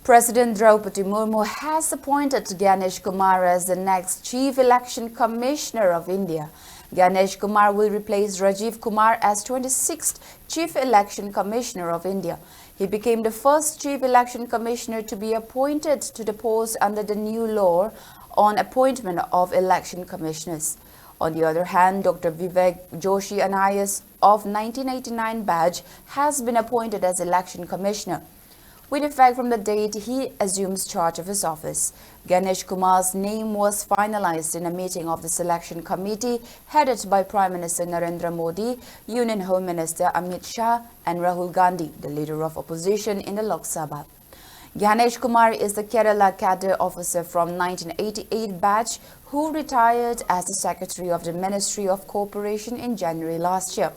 President Draupadi Murmu has appointed Gyanesh Kumar as the next Chief Election Commissioner of India. Gyanesh Kumar will replace Rajiv Kumar as 26th Chief Election Commissioner of India. He became the first Chief Election Commissioner to be appointed to the post under the new law on appointment of election commissioners. On the other hand, Dr. Vivek Joshi, an IAS of 1989 batch, has been appointed as Election Commissioner, with effect from the date he assumes charge of his office. Gyanesh Kumar's name was finalized in a meeting of the Selection Committee headed by Prime Minister Narendra Modi, Union Home Minister Amit Shah and Rahul Gandhi, the leader of opposition in the Lok Sabha. Gyanesh Kumar is the Kerala cadre officer from 1988 batch who retired as the Secretary of the Ministry of Cooperation in January last year.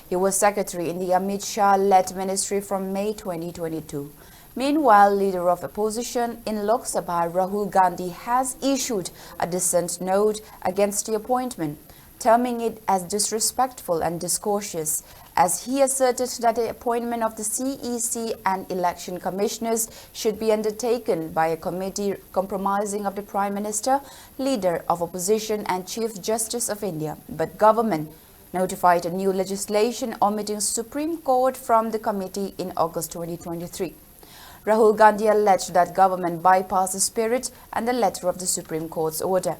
He was Secretary in the Amit Shah-led ministry from May 2022. Meanwhile, leader of opposition in Lok Sabha, Rahul Gandhi, has issued a dissent note against the appointment, terming it as disrespectful and discourteous, as he asserted that the appointment of the CEC and election commissioners should be undertaken by a committee comprising of the Prime Minister, Leader of Opposition and Chief Justice of India. But government notified a new legislation omitting Supreme Court from the committee in August 2023. Rahul Gandhi alleged that government bypassed the spirit and the letter of the Supreme Court's order.